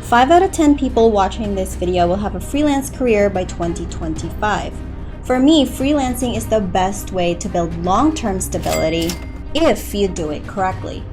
5 out of 10 people watching this video will have a freelance career by 2025. For me, freelancing is the best way to build long-term stability if you do it correctly.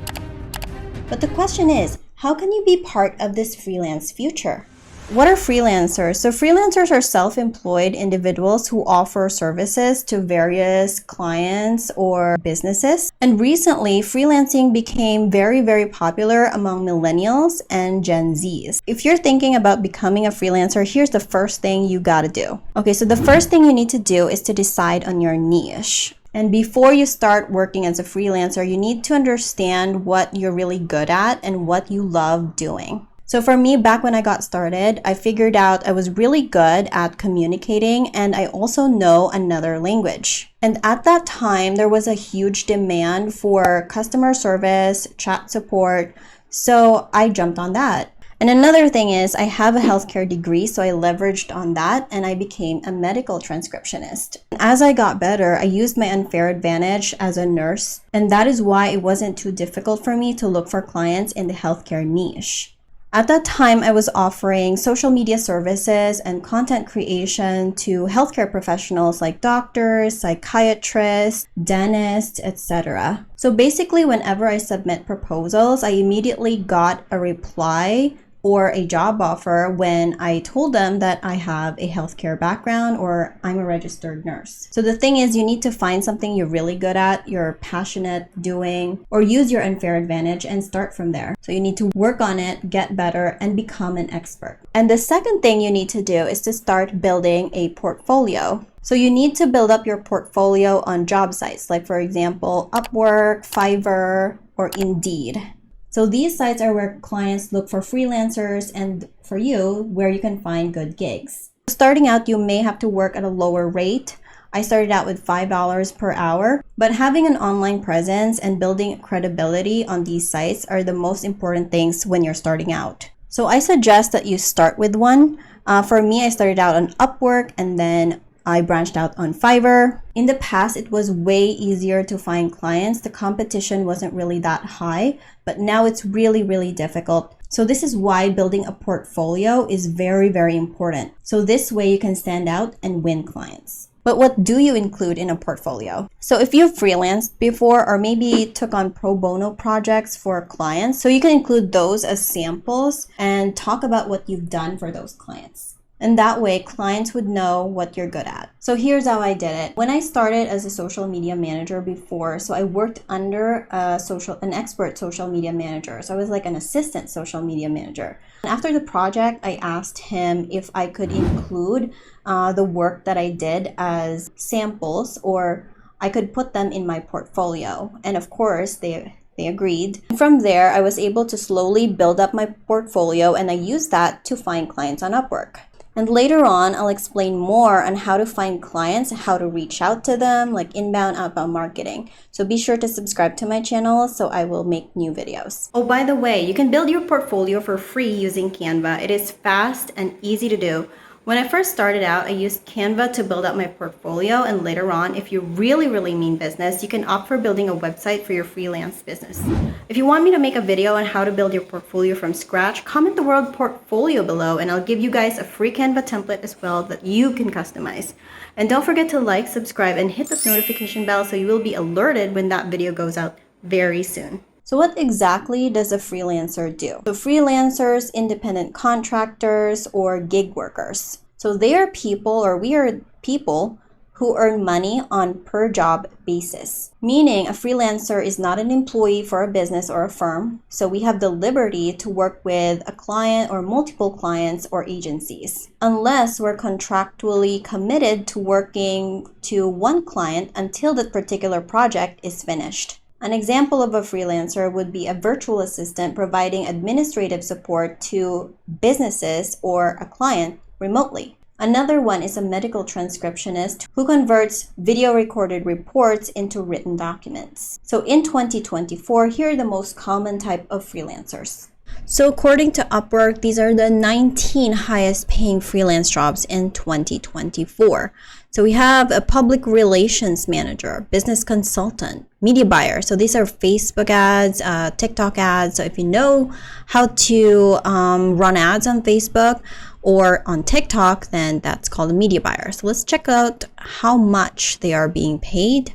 But the question is, how can you be part of this freelance future? What are freelancers? So freelancers are self-employed individuals who offer services to various clients or businesses. And recently, freelancing became very, very popular among millennials and Gen Zs. If you're thinking about becoming a freelancer, here's the first thing you gotta do. Okay, so the first thing you need to do is to decide on your niche. And before you start working as a freelancer, you need to understand what you're really good at and what you love doing. So for me, back when I got started, I figured out I was really good at communicating and I also know another language. And at that time, there was a huge demand for customer service, chat support, so I jumped on that. And another thing is I have a healthcare degree, so I leveraged on that and I became a medical transcriptionist. As I got better, I used my unfair advantage as a nurse, and that is why it wasn't too difficult for me to look for clients in the healthcare niche. At that time, I was offering social media services and content creation to healthcare professionals like doctors, psychiatrists, dentists, etc. So basically, whenever I submit proposals, I immediately got a reply or a job offer when I told them that I have a healthcare background or I'm a registered nurse. So the thing is, you need to find something you're really good at, you're passionate doing, or use your unfair advantage and start from there. So you need to work on it, get better, and become an expert. And the second thing you need to do is to start building a portfolio. So you need to build up your portfolio on job sites, like for example, Upwork, Fiverr, or Indeed. So these sites are where clients look for freelancers and for you, where you can find good gigs. Starting out, you may have to work at a lower rate. I started out with $5 per hour, but having an online presence and building credibility on these sites are the most important things when you're starting out. So I suggest that you start with one. For me, I started out on Upwork and then I branched out on Fiverr. In the past, it was way easier to find clients. The competition wasn't really that high, but now it's really, really difficult. So this is why building a portfolio is very, very important. So this way you can stand out and win clients. But what do you include in a portfolio? So if you've freelanced before or maybe took on pro bono projects for clients, so you can include those as samples and talk about what you've done for those clients. And that way, clients would know what you're good at. So here's how I did it. When I started as a social media manager before, so I worked under an expert social media manager. So I was like an assistant social media manager. And after the project, I asked him if I could include the work that I did as samples, or I could put them in my portfolio. And of course, they agreed. From there, I was able to slowly build up my portfolio and I used that to find clients on Upwork. And later on, I'll explain more on how to find clients, how to reach out to them, like inbound, outbound marketing. So be sure to subscribe to my channel so I will make new videos. Oh, by the way, you can build your portfolio for free using Canva. It is fast and easy to do. When I first started out, I used Canva to build out my portfolio, and later on, if you really, really mean business, you can opt for building a website for your freelance business. If you want me to make a video on how to build your portfolio from scratch, comment the word portfolio below and I'll give you guys a free Canva template as well that you can customize. And don't forget to like, subscribe, and hit the notification bell so you will be alerted when that video goes out very soon. So what exactly does a freelancer do? So freelancers, independent contractors, or gig workers. So they are people, or we are people, who earn money on per job basis. Meaning a freelancer is not an employee for a business or a firm. So we have the liberty to work with a client or multiple clients or agencies, unless we're contractually committed to working to one client until that particular project is finished. An example of a freelancer would be a virtual assistant providing administrative support to businesses or a client remotely. Another one is a medical transcriptionist who converts video recorded reports into written documents. So in 2024, here are the most common type of freelancers. So according to Upwork, these are the 19 highest paying freelance jobs in 2024. So we have a public relations manager, business consultant, media buyer. So these are Facebook ads, TikTok ads. So if you know how to run ads on Facebook or on TikTok, then that's called a media buyer. So let's check out how much they are being paid.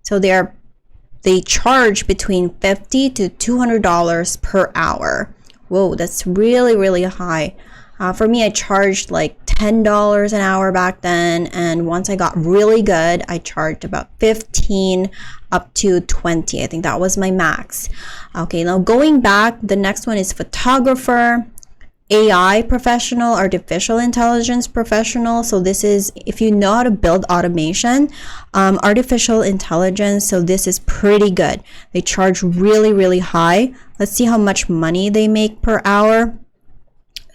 So they charge between $50 to $200 per hour. Whoa, that's really, really high. For me, I charged like $10 an hour back then. And once I got really good, I charged about 15 up to 20. I think that was my max. Okay, now going back, the next one is photographer, AI professional, artificial intelligence professional. So this is, if you know how to build automation, artificial intelligence. So this is pretty good. They charge really, really high. Let's see how much money they make per hour.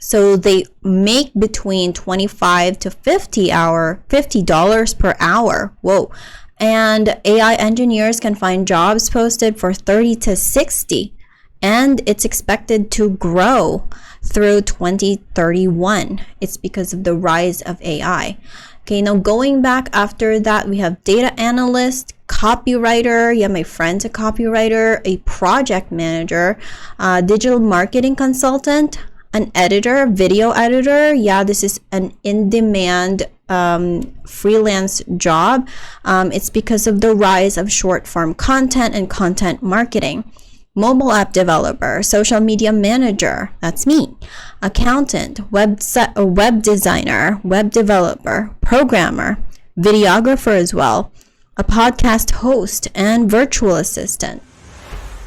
So they make between $25 to $50 per hour. Whoa. And AI engineers can find jobs posted for 30 to 60. And it's expected to grow through 2031. It's because of the rise of AI. Okay, now going back after that, we have data analyst, copywriter. Yeah, my friend's a copywriter, a project manager, digital marketing consultant, an editor, video editor. Yeah, this is an in-demand freelance job. It's because of the rise of short-form content and content marketing. Mobile app developer, social media manager, that's me. Accountant, web designer, web developer, programmer, videographer as well, a podcast host, and virtual assistant.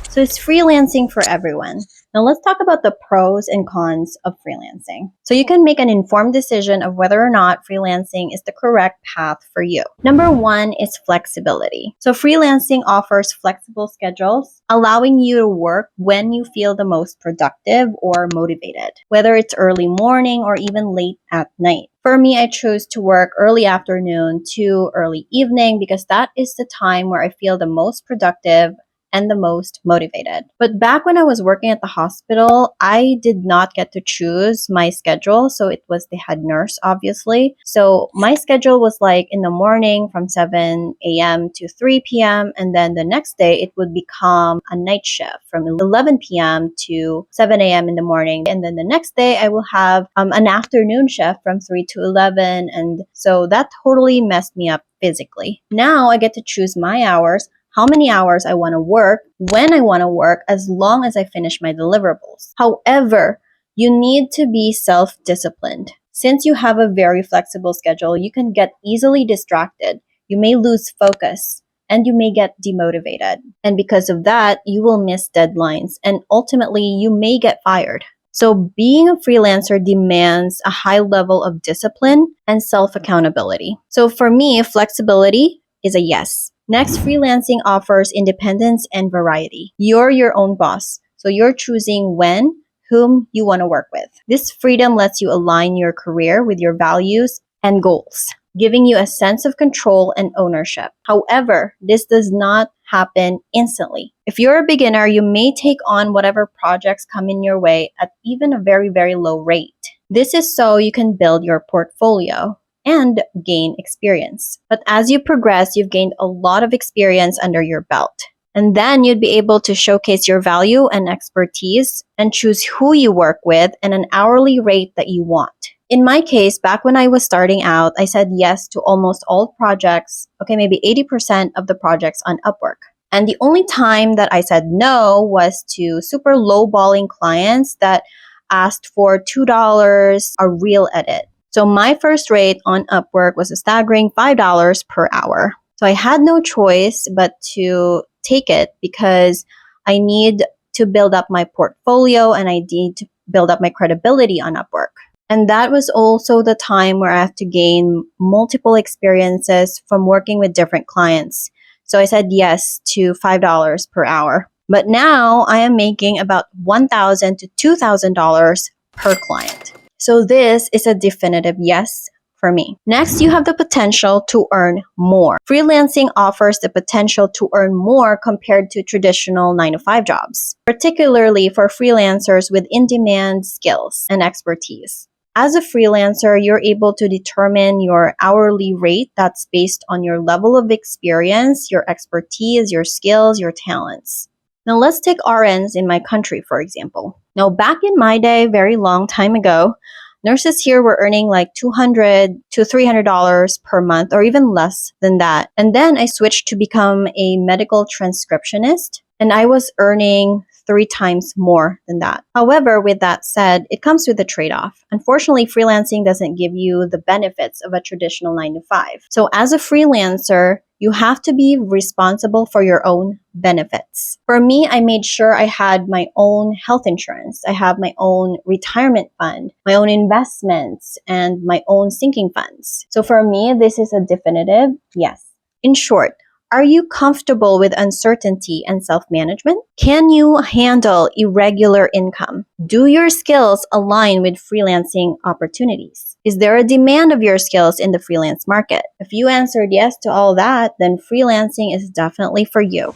So it's freelancing for everyone. Now let's talk about the pros and cons of freelancing. So you can make an informed decision of whether or not freelancing is the correct path for you. Number one is flexibility. So freelancing offers flexible schedules, allowing you to work when you feel the most productive or motivated, whether it's early morning or even late at night. For me, I choose to work early afternoon to early evening because that is the time where I feel the most productive and the most motivated. But back when I was working at the hospital, I did not get to choose my schedule. So it was the head nurse, obviously. So my schedule was like in the morning from 7 a.m. to 3 p.m. And then the next day, it would become a night shift from 11 p.m. to 7 a.m. in the morning. And then the next day, I will have an afternoon shift from 3 to 11. And so that totally messed me up physically. Now I get to choose my hours, how many hours I want to work, when I want to work, as long as I finish my deliverables. However, you need to be self-disciplined. Since you have a very flexible schedule, you can get easily distracted. You may lose focus and you may get demotivated. And because of that, you will miss deadlines and ultimately you may get fired. So being a freelancer demands a high level of discipline and self-accountability. So for me, flexibility is a yes. Next, freelancing offers independence and variety. You're your own boss, so you're choosing when, whom you want to work with. This freedom lets you align your career with your values and goals, giving you a sense of control and ownership. However, this does not happen instantly. If you're a beginner, you may take on whatever projects come in your way at even a very, very low rate. This is so you can build your portfolio and gain experience. But as you progress, you've gained a lot of experience under your belt. And then you'd be able to showcase your value and expertise and choose who you work with and an hourly rate that you want. In my case, back when I was starting out, I said yes to almost all projects, maybe 80% of the projects on Upwork. And the only time that I said no was to super lowballing clients that asked for $2 a reel edit. So my first rate on Upwork was a staggering $5 per hour. So I had no choice but to take it because I need to build up my portfolio and I need to build up my credibility on Upwork. And that was also the time where I have to gain multiple experiences from working with different clients. So I said yes to $5 per hour. But now I am making about $1,000 to $2,000 per client. So this is a definitive yes for me. Next, you have the potential to earn more. Freelancing offers the potential to earn more compared to traditional 9-to-5 jobs, particularly for freelancers with in-demand skills and expertise. As a freelancer, you're able to determine your hourly rate that's based on your level of experience, your expertise, your skills, your talents. Now let's take RNs in my country, for example. Now back in my day, very long time ago, nurses here were earning like $200 to $300 per month or even less than that. And then I switched to become a medical transcriptionist and I was earning 3 times more than that. However, with that said, it comes with a trade-off. Unfortunately, freelancing doesn't give you the benefits of a traditional 9 to 5. So as a freelancer, you have to be responsible for your own benefits. For me, I made sure I had my own health insurance. I have my own retirement fund, my own investments, and my own sinking funds. So for me, this is a definitive yes. In short, are you comfortable with uncertainty and self-management? Can you handle irregular income? Do your skills align with freelancing opportunities? Is there a demand of your skills in the freelance market? If you answered yes to all that, then freelancing is definitely for you.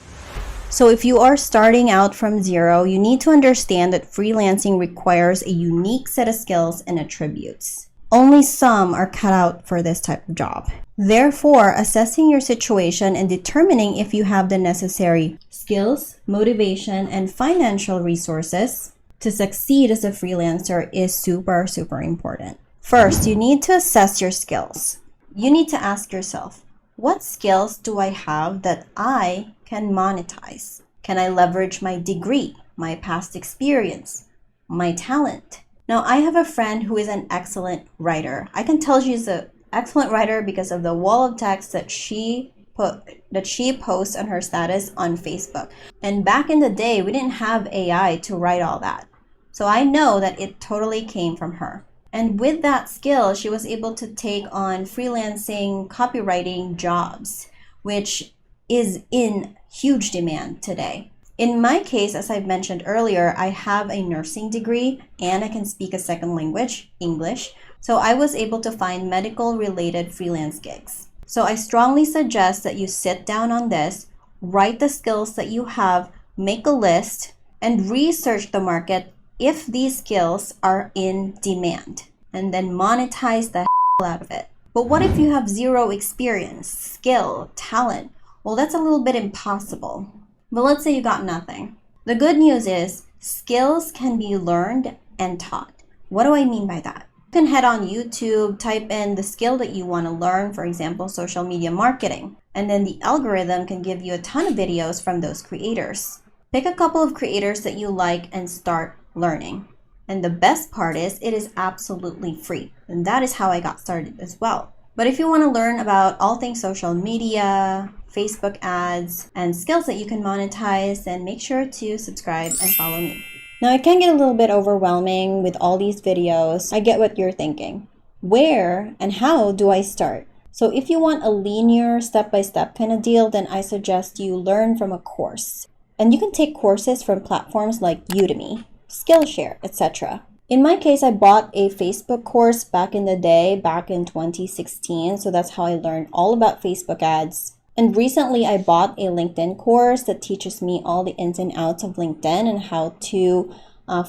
So if you are starting out from zero, you need to understand that freelancing requires a unique set of skills and attributes. Only some are cut out for this type of job. Therefore, assessing your situation and determining if you have the necessary skills, motivation, and financial resources to succeed as a freelancer is super, super important. First, you need to assess your skills. You need to ask yourself, what skills do I have that I can monetize? Can I leverage my degree, my past experience, my talent? Now, I have a friend who is an excellent writer. I can tell she's an excellent writer because of the wall of text that she posts on her status on Facebook. And back in the day, we didn't have AI to write all that. So I know that it totally came from her. And with that skill, she was able to take on freelancing copywriting jobs, which is in huge demand today. In my case, as I've mentioned earlier, I have a nursing degree and I can speak a second language, English. So I was able to find medical related freelance gigs. So I strongly suggest that you sit down on this, write the skills that you have, make a list, and research the market if these skills are in demand, and then monetize the hell out of it. But what if you have zero experience, skill, talent? Well, that's a little bit impossible. But let's say you got nothing. The good news is skills can be learned and taught. What do I mean by that? You can head on YouTube, type in the skill that you want to learn, for example, social media marketing, and then the algorithm can give you a ton of videos from those creators. Pick a couple of creators that you like and start learning. And the best part is it is absolutely free. And that is how I got started as well. But if you want to learn about all things social media, Facebook ads, and skills that you can monetize, then make sure to subscribe and follow me. Now, it can get a little bit overwhelming with all these videos. I get what you're thinking. Where and how do I start? So if you want a linear step-by-step kind of deal, then I suggest you learn from a course. And you can take courses from platforms like Udemy, Skillshare, etc. In my case, I bought a Facebook course back in the day, back in 2016. So that's how I learned all about Facebook ads. And recently I bought a LinkedIn course that teaches me all the ins and outs of LinkedIn and how to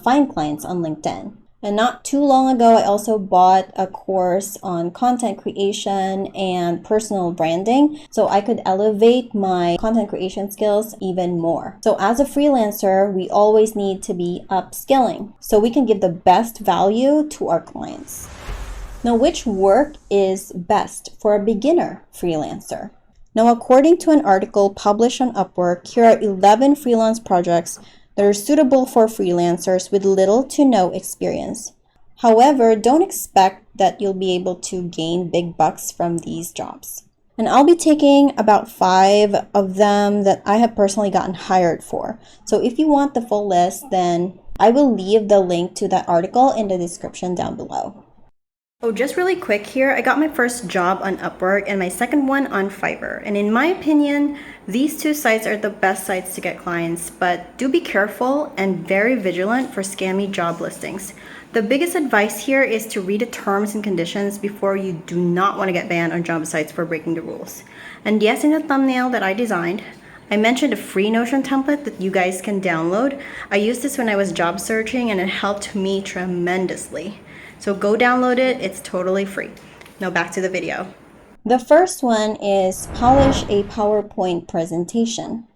find clients on LinkedIn. And not too long ago, I also bought a course on content creation and personal branding so I could elevate my content creation skills even more. So as a freelancer, we always need to be upskilling so we can give the best value to our clients. Now, which work is best for a beginner freelancer? Now, according to an article published on Upwork, here are 11 freelance projects that are suitable for freelancers with little to no experience. However, don't expect that you'll be able to gain big bucks from these jobs. And I'll be taking about 5 of them that I have personally gotten hired for. So if you want the full list, then I will leave the link to that article in the description down below. Oh, just really quick here, I got my first job on Upwork and my second one on Fiverr. And in my opinion, these 2 sites are the best sites to get clients, but do be careful and very vigilant for scammy job listings. The biggest advice here is to read the terms and conditions before you do not want to get banned on job sites for breaking the rules. And yes, in the thumbnail that I designed, I mentioned a free Notion template that you guys can download. I used this when I was job searching and it helped me tremendously. So go download it. It's totally free. Now back to the video. The first one is polish a PowerPoint presentation.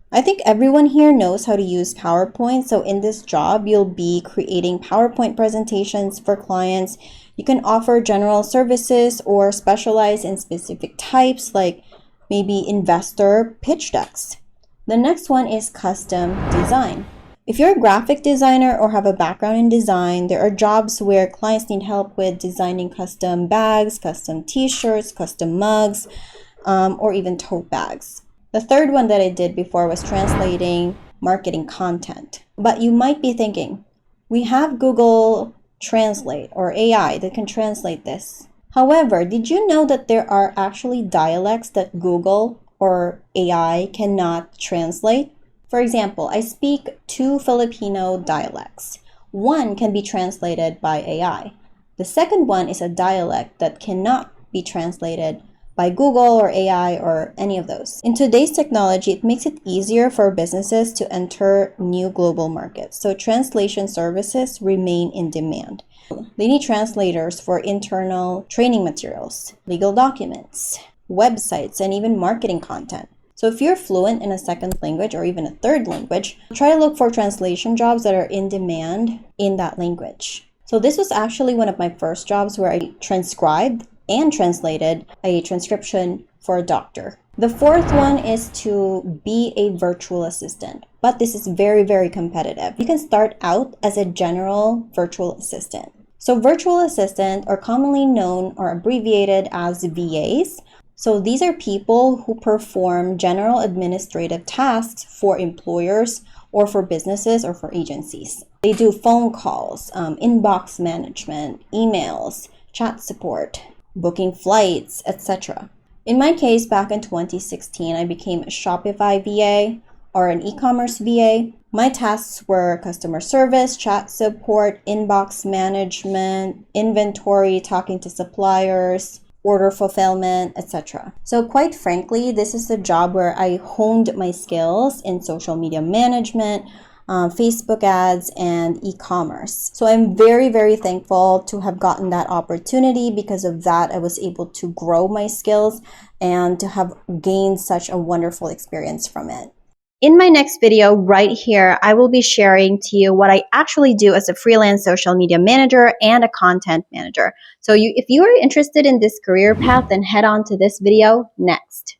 I think everyone here knows how to use PowerPoint. So in this job, you'll be creating PowerPoint presentations for clients. You can offer general services or specialize in specific types like maybe investor pitch decks. The next one is custom design. If you're a graphic designer or have a background in design, there are jobs where clients need help with designing custom bags, custom t-shirts, custom mugs, or even tote bags. The third one that I did before was translating marketing content. But you might be thinking, we have Google Translate or AI that can translate this. However, did you know that there are actually dialects that Google or AI cannot translate? For example, I speak two Filipino dialects. One can be translated by AI. The second one is a dialect that cannot be translated by Google or AI or any of those. In today's technology, it makes it easier for businesses to enter new global markets. So translation services remain in demand. They need translators for internal training materials, legal documents, websites, and even marketing content. So if you're fluent in a second language or even a third language, try to look for translation jobs that are in demand in that language. So this was actually one of my first jobs where I transcribed and translated a transcription for a doctor. The fourth one is to be a virtual assistant, but this is very, very competitive. You can start out as a general virtual assistant. So virtual assistant are commonly known or abbreviated as VAs. So these are people who perform general administrative tasks for employers or for businesses or for agencies. They do phone calls, inbox management, emails, chat support, booking flights, etc. In my case, back in 2016, I became a Shopify VA or an e-commerce VA. My tasks were customer service, chat support, inbox management, inventory, talking to suppliers, order fulfillment, etc. So quite frankly, this is a job where I honed my skills in social media management, Facebook ads, and e-commerce. So I'm very, very thankful to have gotten that opportunity. Because of that, I was able to grow my skills and to have gained such a wonderful experience from it. In my next video right here, I will be sharing to you what I actually do as a freelance social media manager and a content manager. So if you are interested in this career path, then head on to this video next.